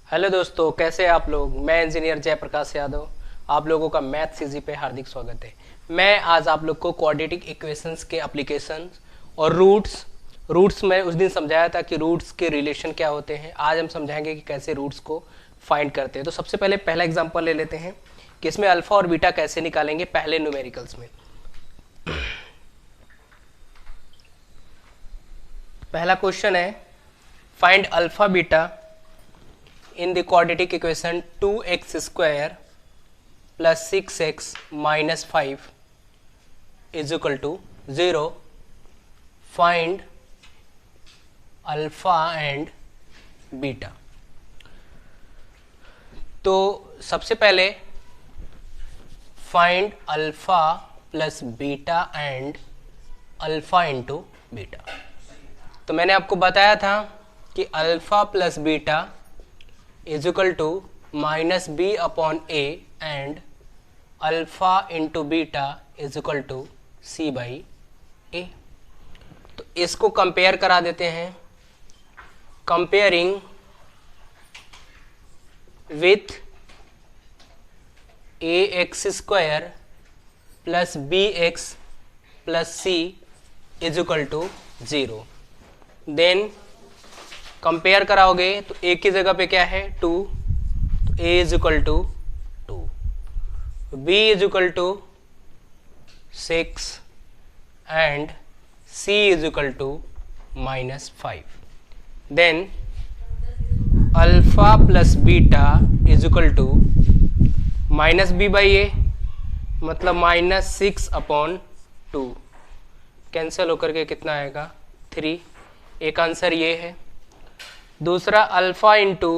Hello दोस्तों, कैसे हैं आप लोग। मैं इंजीनियर जयप्रकाश यादव, आप लोगों का मैथ्स इजी पे हार्दिक स्वागत है। मैं आज आप लोग को क्वाड्रेटिक इक्वेशंस के एप्लीकेशंस और रूट्स में उस दिन समझाया था कि रूट्स के रिलेशन क्या होते हैं। आज हम समझाएंगे कि कैसे रूट्स को फाइंड करते हैं। तो सबसे पहले पहला एग्जाम्पल ले लेते हैं कि इसमें अल्फा और बीटा कैसे निकालेंगे पहले न्यूमेरिकल्स में। पहला क्वेश्चन है, find alpha beta in the quadratic equation 2x square plus 6x minus 5 is equal to 0. Find alpha and beta. तो सबसे पहले find alpha plus beta and alpha into beta. तो मैंने आपको बताया था कि alpha plus beta is equal to minus B upon A and alpha into beta is equal to C by A. तो इसको कंपेयर करा देते हैं। Comparing with A x square plus B x plus C is equal to 0। Then compare कराओगे तो ए की जगह पे क्या है 2, तो A is equal to 2, B is equal to 6 and C is equal to -5। Then alpha plus beta is equal to minus B by A, मतलब -6 upon 2, cancel होकर के कितना आएगा 3। एक आंसर ये है। दूसरा alpha into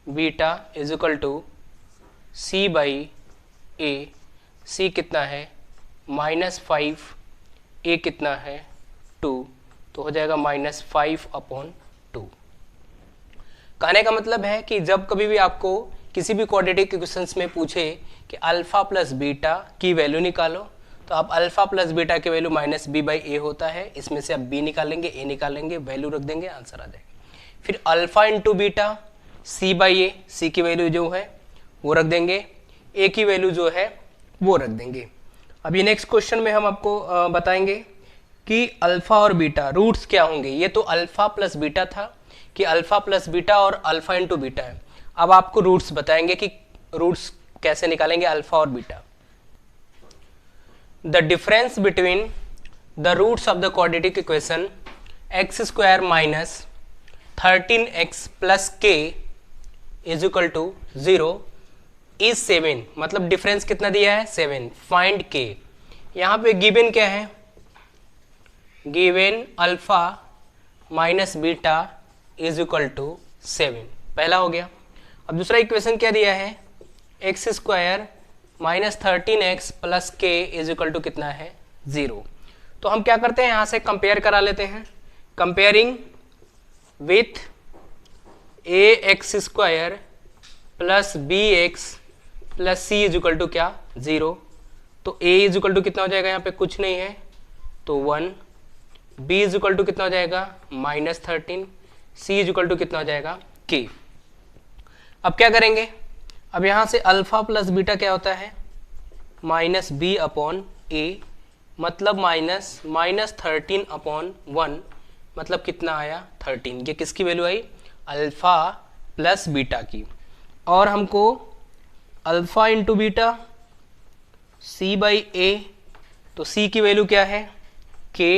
beta is equal to C by A. C कितना है -5, ए कितना है 2, तो हो जाएगा -5 अपॉन 2। कहने का मतलब है कि जब कभी भी आपको किसी भी क्वाड्रेटिक इक्वेशंस में पूछे कि अल्फा प्लस बीटा की वैल्यू निकालो, तो आप अल्फा प्लस बीटा की वैल्यू -b बाई ए होता है। इसमें से आप b निकालेंगे, a निकालेंगे, वैल्यू रख देंगे, आंसर आ जाएगा। फिर alpha into beta C by A, C की वैल्यू जो है वो रख देंगे, ए की वैल्यू जो है वो रख देंगे। अभी नेक्स्ट क्वेश्चन में हम आपको बताएंगे कि अल्फा और बीटा रूट्स क्या होंगे। ये तो अल्फा प्लस बीटा था कि अल्फा प्लस बीटा और अल्फा इंटू बीटा है। अब आपको रूट्स बताएंगे कि रूट्स कैसे निकालेंगे अल्फा और beta. The difference between the roots of the quadratic equation x square minus 13x plus k is equal to 0 is 7। मतलब डिफरेंस कितना दिया है 7। फाइंड के। यहाँ पे गिवन क्या है, given alpha minus beta is equal to 7, पहला हो गया। अब दूसरा इक्वेशन क्या दिया है, x square minus 13x plus k is equal to कितना है 0। तो हम क्या करते हैं, यहाँ से कंपेयर करा लेते हैं। Comparing with A x square plus B x plus C is equal to क्या 0। तो ए इज इक्वल टू कितना हो जाएगा, यहाँ पे कुछ नहीं है तो 1। बी इज इक्वल टू कितना हो जाएगा -13। सी इज इक्वल टू कितना हो जाएगा के। अब क्या करेंगे, अब यहाँ से अल्फा प्लस बीटा क्या होता है -b अपॉन ए, मतलब -13 अपॉन 1, मतलब कितना आया 13। ये किसकी वैल्यू आई, अल्फा प्लस बीटा की। और हमको alpha into beta C by A, तो सी की वैल्यू क्या है के,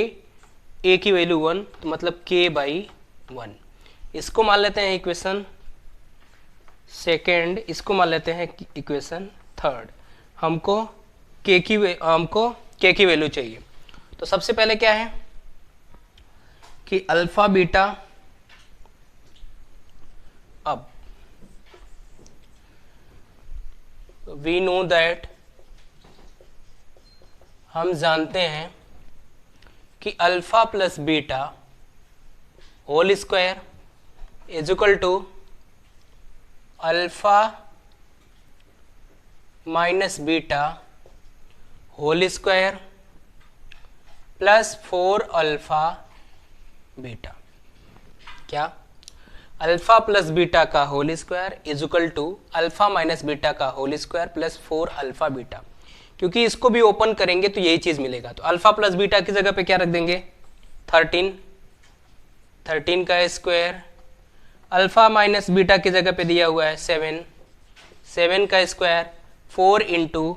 ए की वैल्यू 1, तो मतलब के बाई 1। इसको मान लेते हैं इक्वेशन सेकेंड, इसको मान लेते हैं इक्वेशन थर्ड। हमको के की वैल्यू चाहिए। तो सबसे पहले क्या है कि अल्फा बीटा, अब वी नो दैट, हम जानते हैं कि alpha plus beta whole square is equal to alpha minus beta whole square plus 4 alpha beta. क्या अल्फा प्लस बीटा का whole square is equal to alpha minus beta का whole square plus 4 alpha beta. क्योंकि इसको भी open करेंगे तो यही चीज मिलेगा, तो अल्फा प्लस बीटा की जगह पे क्या रख देंगे 13 का स्क्वायर, अल्फा माइनस बीटा की जगह पे दिया हुआ है 7 का स्क्वायर, 4 इंटू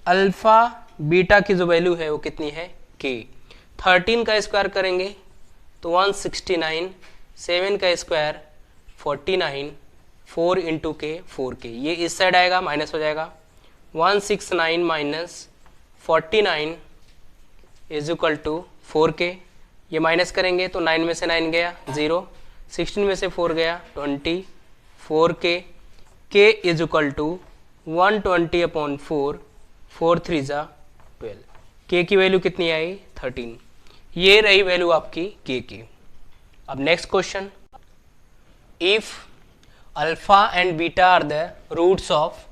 अल्फा बीटा की जो वैल्यू है वो कितनी है k। 13 का स्क्वायर करेंगे तो 169, 7 का स्क्वायर 49, 4 इंटू के 4k, ये इस साइड आएगा माइनस हो जाएगा, 169 minus 49 is equal to 4k। ये माइनस करेंगे तो 9 में से 9 गया 0, 16 में से 4 गया 20, 4k, k is equal to 120/4, 4 3 जा 12, k की वैल्यू कितनी आई 13। ये रही वैल्यू आपकी k की। अब next question, if alpha and beta are the roots of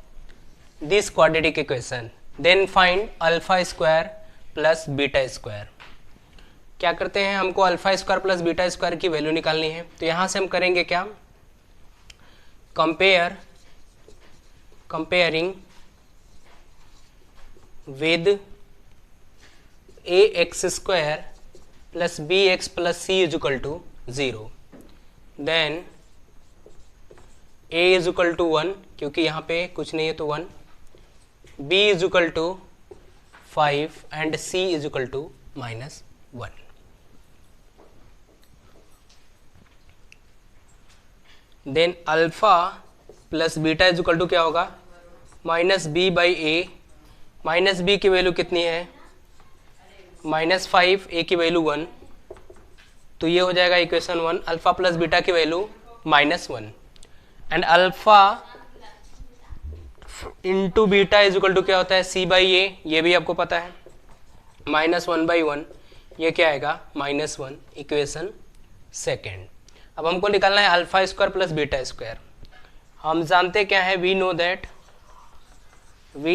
this quadratic equation then find alpha square plus beta square. क्या करते हैं, हमको alpha square plus beta square की वैल्यू निकालनी है, तो यहां से हम करेंगे क्या, comparing with a x square plus B x plus C is equal to 0, then a is equal to 1 क्योंकि यहाँ पे कुछ नहीं है तो 1, b is equal to 5 and c is equal to -1। Then alpha plus beta is equal to क्या होगा -b/a, minus B की वैल्यू कितनी है -5, a की वैल्यू 1, तो ये हो जाएगा इक्वेशन 1, अल्फा प्लस बीटा की value -1 and alpha into beta is equal to क्या होता है c/a, ये भी आपको पता है -1/1, ये क्या आएगा -1, इक्वेशन सेकेंड। अब हमको निकालना है alpha square plus beta square. हम जानते क्या है, वी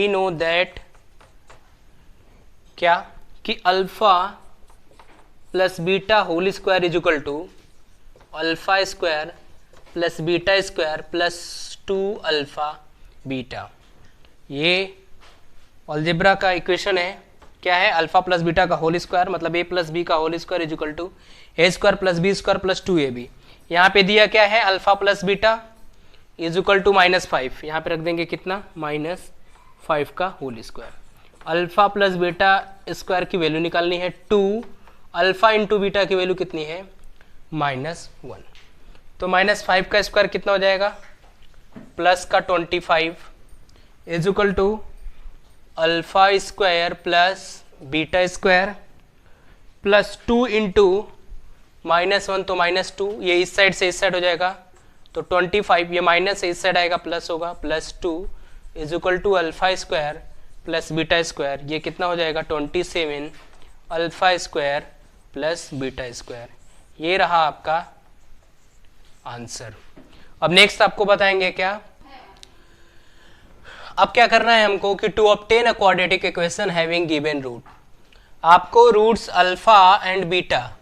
नो दैट क्या कि alpha plus beta whole square is equal to alpha square plus beta square plus 2 alpha beta. ये अलजेब्रा का इक्वेशन है, क्या है, अल्फा प्लस बीटा का होल स्क्वायर मतलब a प्लस बी का whole square is equal to a square plus b square plus 2ab। यहाँ पे दिया क्या है, alpha plus beta is equal to -5, यहाँ पे रख देंगे कितना -5 का whole square. Alpha plus beta square की वैल्यू निकालनी है 2, अल्फा इंटू बीटा की वैल्यू कितनी है -1, तो -5 का स्क्वायर कितना हो जाएगा प्लस का 25 is equal to alpha square plus beta square plus 2 into -1 तो -2, ये इस साइड से इस साइड हो जाएगा तो 25, ये माइनस से इस साइड आएगा प्लस होगा +2 is equal to alpha square plus beta square, ये कितना हो जाएगा 27 alpha square plus beta square. ये रहा आपका आंसर। अब नेक्स्ट आपको बताएंगे क्या, अब क्या करना है हमको कि to obtain a quadratic equation having given root, आपको रूट्स अल्फा एंड बीटा,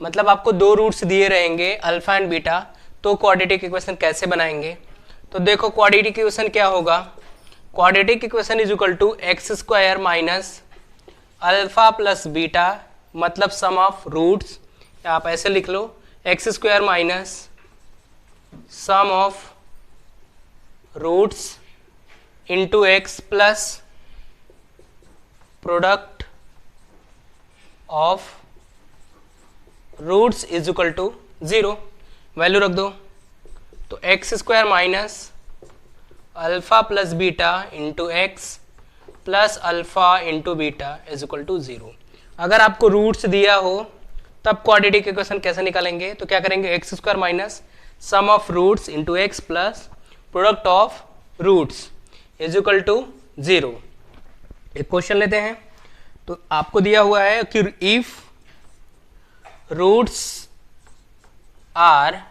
मतलब आपको 2 रूट्स दिए रहेंगे अल्फा एंड बीटा, तो क्वाड्रेटिक इक्वेशन कैसे बनाएंगे। तो देखो क्वाड्रेटिक इक्वेशन क्या होगा, quadratic equation is equal to x square minus alpha plus beta, मतलब सम ऑफ रूट्स, आप ऐसे लिख लो X square minus sum of roots into x plus product of roots is equal to 0, value रख दो, तो x square minus alpha plus beta into x plus alpha into beta is equal to 0। अगर आपको roots दिया हो तब quadratic equation कैसे निकालेंगे, तो क्या करेंगे x square minus sum of roots into x plus product of roots is equal to 0। एक क्वेश्चन लेते हैं, तो आपको दिया हुआ है कि इफ रूट्स आर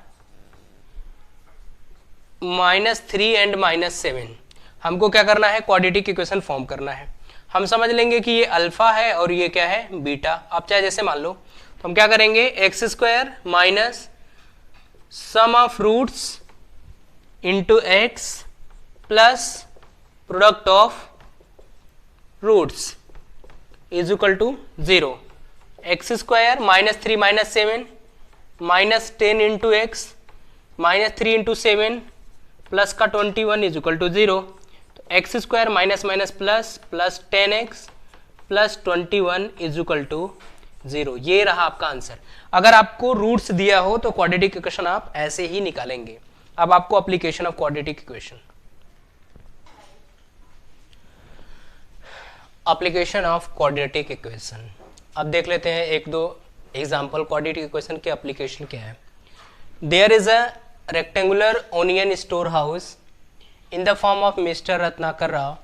-3 एंड -7, हमको क्या करना है, क्वाड्रेटिक इक्वेशन फॉर्म करना है। हम समझ लेंगे कि ये अल्फा है और ये क्या है बीटा, आप चाहे जैसे मान लो, तो हम क्या करेंगे x square minus sum of roots into x plus product of roots is equal to 0। X square minus 3 minus 7 minus 10 into x minus 3 into 7 plus का 21 इज इक्वल टू 0। तो x square minus minus plus plus 10x plus 21 is equal to 0। ये रहा आपका answer. अगर आपको roots दिया हो तो क्वाड्रेटिक इक्वेशन आप ऐसे ही निकालेंगे। अब आपको application of quadratic equation, application of quadratic equation. अब देख लेते हैं एक दो एग्जांपल क्वाड्रेटिक इक्वेशन के एप्लीकेशन क्या है। There is a rectangular onion store house in the form of Mr. Ratnakar Rao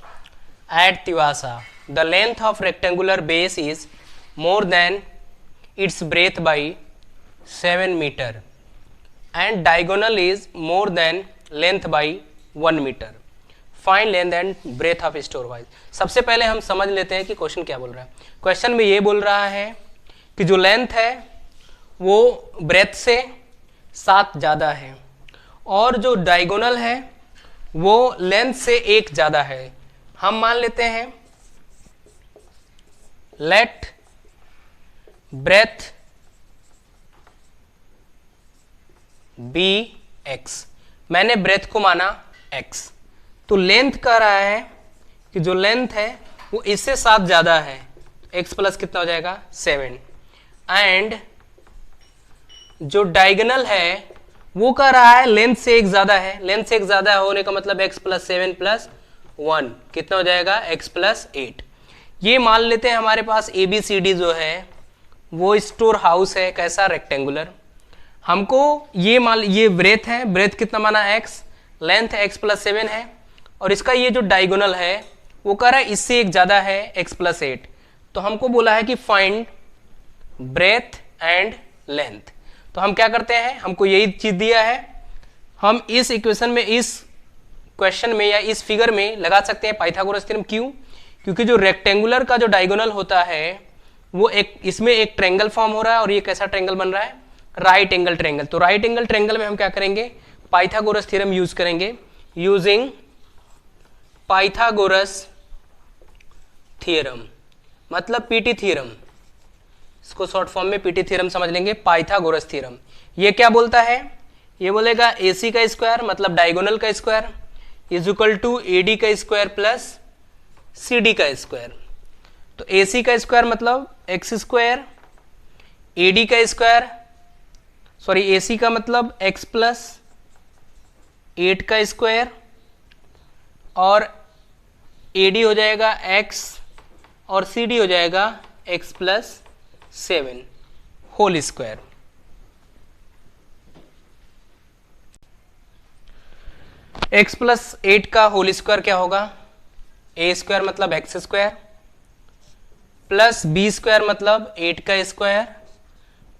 at Tiwasa. The length of rectangular base is more than its breadth by 7 meter and diagonal is more than length by 1 meter. Find length and breadth of store wise. सबसे पहले हम समझ लेते हैं कि question क्या बोल रहा है। क्वेश्चन में ये बोल रहा है कि जो लेंथ है वो ब्रेथ से 7 ज़्यादा है और जो डायगोनल है वो लेंथ से 1 ज़्यादा है। हम मान लेते हैं लेट ब्रेथ बी एक्स। मैंने ब्रेथ को माना x, तो लेंथ कह रहा है कि जो लेंथ है वो इससे 7 ज़्यादा है। x प्लस कितना हो जाएगा 7। एंड जो डायगोनल है वो कह रहा है लेंथ से 1 ज़्यादा है। लेंथ से 1 ज़्यादा होने का मतलब x प्लस 7 प्लस 1 कितना हो जाएगा x प्लस 8। ये मान लेते हैं हमारे पास ABCD जो है वो स्टोर हाउस है, कैसा रेक्टेंगुलर। हमको ये ब्रेथ है, ब्रेथ कितना माना x, लेंथ x प्लस 7 है और इसका ये जो डायगोनल है वो कह रहा है इससे 1 ज़्यादा है x प्लस 8। तो हमको बोला है कि फाइंड ब्रेथ एंड लेंथ। तो हम क्या करते हैं, हमको यही चीज दिया है, हम इस इक्वेशन में, इस क्वेश्चन में या इस फिगर में लगा सकते हैं पाइथागोरस थ्योरम। क्यों? क्योंकि जो रेक्टेंगुलर का जो डायगोनल होता है वो इसमें एक ट्रायंगल फॉर्म हो रहा है और ये कैसा ट्रायंगल बन रहा है, राइट एंगल ट्रायंगल। तो राइट एंगल ट्रायंगल में हम क्या करेंगे, पाइथागोरस थ्योरम यूज करेंगे। यूजिंग पाइथागोरस थ्योरम मतलब पीटी थ्योरम, इसको शॉर्ट फॉर्म में पीटी थ्योरम समझ लेंगे, पाइथागोरस थ्योरम। ये क्या बोलता है, ये बोलेगा AC का स्क्वायर मतलब डायगोनल का square is equal to AD का स्क्वायर प्लस CD का स्क्वायर। तो AC का स्क्वायर मतलब x स्क्वायर, AD का स्क्वायर AC का मतलब x प्लस 8 का स्क्वायर और AD हो जाएगा x और CD हो जाएगा x plus 7 whole square. x plus 8 का होल स्क्वायर क्या होगा, a स्क्वायर मतलब x square plus b square मतलब 8 का square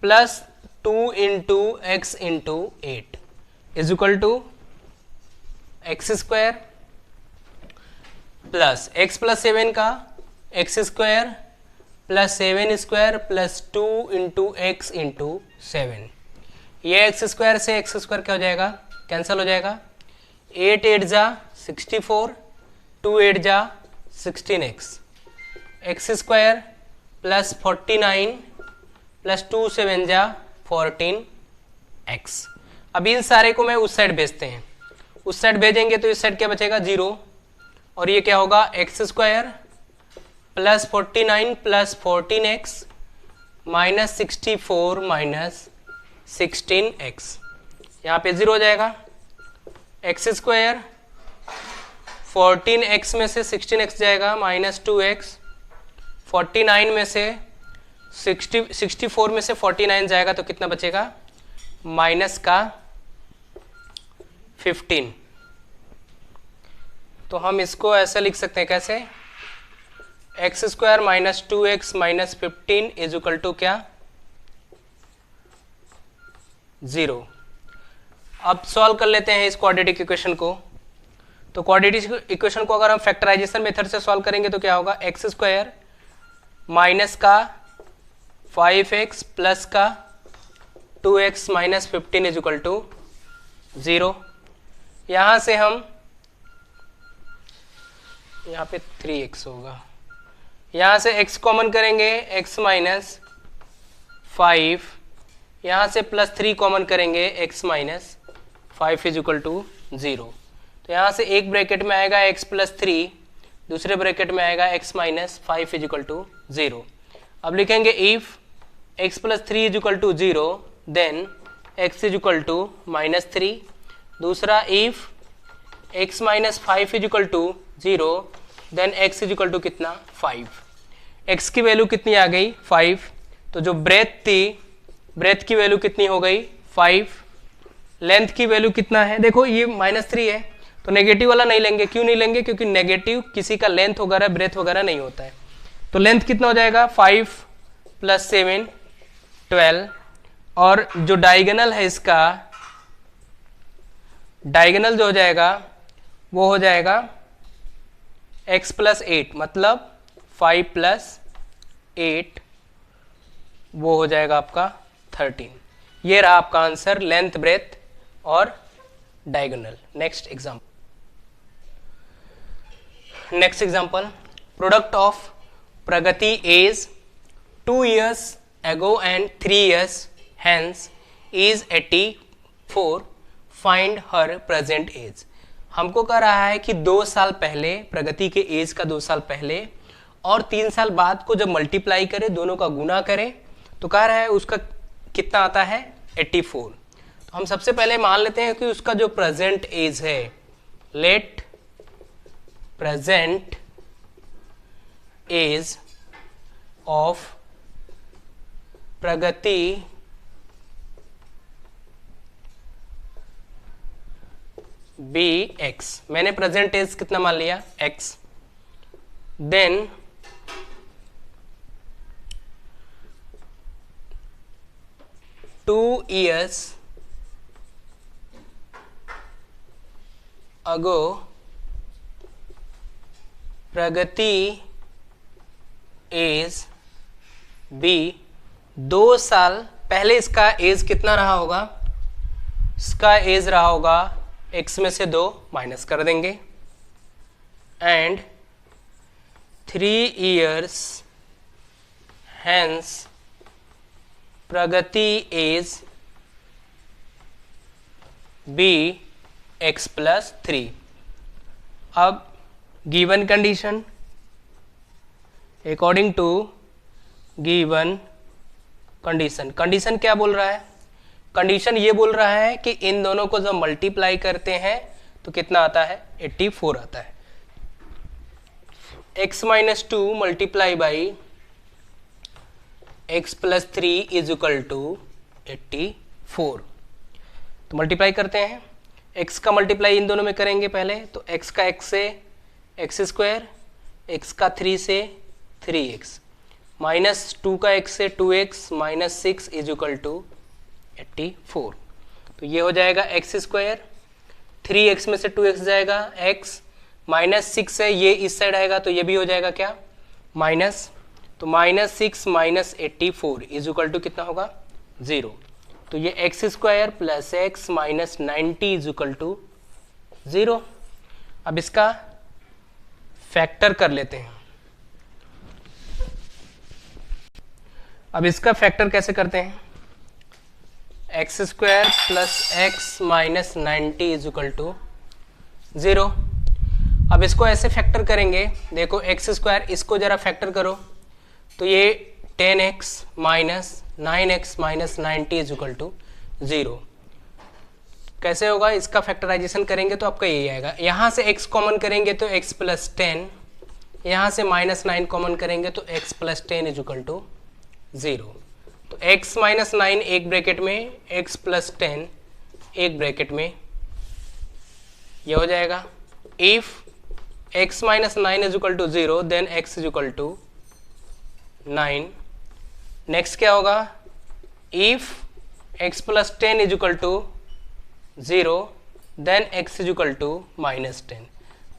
plus 2 into x into 8 is equal to x square plus x plus 7 का x square plus 7 square plus 2 into x into 7। ये x square से x square क्या हो जाएगा, cancel हो जाएगा। 8 8 जा 64, 2 8 जा 16x, x square plus 49 plus 2 7 जा 14x। अब इन सारे को मैं उस साइड भेजते हैं, उस साइड भेजेंगे तो इस साइड क्या बचेगा 0 और ये क्या होगा x square plus 49 plus 14x minus 64 minus 16x। यहाँ पे 0 हो जाएगा। एक्स स्क्वायर 14x में से 16x जाएगा माइनस 2x, 49 में से 64 में से 49 जाएगा तो कितना बचेगा माइनस का 15। तो हम इसको ऐसे लिख सकते हैं, कैसे, x square minus 2x minus 15 is equal to क्या 0। अब सॉल्व कर लेते हैं इस क्वाड्रेटिक इक्वेशन को। तो क्वाड्रेटिक इक्वेशन को अगर हम फैक्टराइजेशन मेथड से सॉल्व करेंगे तो क्या होगा, एक्स स्क्वायर माइनस का 5x प्लस का 2x minus 15 is equal to 0। यहाँ से हम यहाँ पे 3x होगा, यहाँ से x कॉमन करेंगे, x माइनस 5, यहाँ से +3 कॉमन करेंगे, x minus 5 is equal to 0। तो यहाँ से एक ब्रैकेट में आएगा x प्लस 3, दूसरे ब्रैकेट में आएगा x minus 5 is equal to 0। अब लिखेंगे if x plus 3 is equal to 0 then x is equal to -3। दूसरा if x minus 5 is equal to 0 then x is equal to कितना 5। x की value कितनी आ गई 5, तो जो ब्रेथ थी ब्रेथ की वैल्यू कितनी हो गई 5। लेंथ की वैल्यू कितना है, देखो ये -3 है तो नेगेटिव वाला नहीं लेंगे। क्यों नहीं लेंगे, क्योंकि नेगेटिव किसी का लेंथ वगैरह ब्रेथ वगैरह नहीं होता है। तो लेंथ कितना हो जाएगा 5 + 7 12, और जो डायगोनल है इसका डायगोनल जो हो जाएगा वो हो जाएगा x प्लस 8, मतलब 5 + 8 वो हो जाएगा आपका 13। ये रहा आपका आंसर, लेंथ ब्रेथ और diagonal. Next example, product of Pragati age 2 years ago and 3 years hence is 84, find her present age। हमको कह रहा है कि 2 साल पहले, प्रगति के एज का 2 साल पहले और 3 साल बाद को जब मल्टीप्लाई करे, दोनों का गुना करे, तो कह रहा है उसका कितना आता है 84। तो हम सबसे पहले मान लेते हैं कि उसका जो प्रेजेंट एज है, let present age of Pragati be x। मैंने प्रेजेंट एज कितना मान लिया x। Then two years ago Pragati age be, 2 साल पहले इसका एज कितना रहा होगा, इसका एज रहा होगा x में से 2 माइनस कर देंगे, and 3 years hence Pragati age be x plus 3। अब given condition, according to given condition, condition क्या बोल रहा है, कंडीशन ये बोल रहा है कि इन दोनों को जब मल्टीप्लाई करते हैं तो कितना आता है 84 आता है। x minus 2 multiply by x plus 3 is equal to 84। तो मल्टीप्लाई करते हैं, x का मल्टीप्लाई इन दोनों में करेंगे पहले, तो x का x से x², x का 3 से 3x, -2 का x से 2x, -6 इज इक्वल टू 84। तो ये हो जाएगा x², 3x में से 2x जाएगा x, -6 है ये इस साइड आएगा तो ये भी हो जाएगा क्या माइनस, तो -6 - 84 इज इक्वल टू कितना होगा 0। तो ये x² + x - 90 is equal to 0। अब इसका फैक्टर कर लेते हैं। अब इसका फैक्टर कैसे करते हैं, x² + x - 90 is equal to 0। अब इसको ऐसे फैक्टर करेंगे, देखो x², इसको जरा फैक्टर करो तो ये 10x - 9x - 90 is equal to 0। कैसे होगा, इसका फैक्टराइजेशन करेंगे तो आपका यही आएगा। यहाँ से x कॉमन करेंगे तो x + 10, यहाँ से -9 कॉमन करेंगे तो x + 10 इज इक्वल टू 0। तो x - 9 एक ब्रैकेट में, x + 10 एक ब्रैकेट में, यह हो जाएगा। If x - 9 is equal to 0 then x is equal to 9। Next क्या होगा, if x + 10 is equal to 0 then x is equal to -10।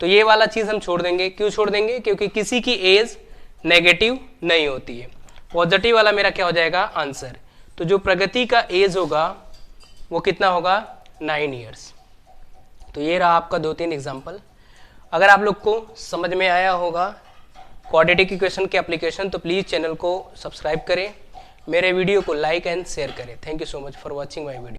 तो ये वाला चीज़ हम छोड़ देंगे। क्यों छोड़ देंगे, क्योंकि किसी की एज नेगेटिव नहीं होती है। पॉजिटिव वाला मेरा क्या हो जाएगा आंसर। तो जो प्रगति का एज होगा वो कितना होगा 9 ईयर्स। तो ये रहा आपका 2-3 एग्जाम्पल। अगर आप लोग को समझ में आया होगा क्वाड्रेटिक इक्वेशन के एप्लीकेशन तो प्लीज़ चैनल को सब्सक्राइब करें, मेरे वीडियो को लाइक एंड शेयर करें। Thank you so much for watching my video.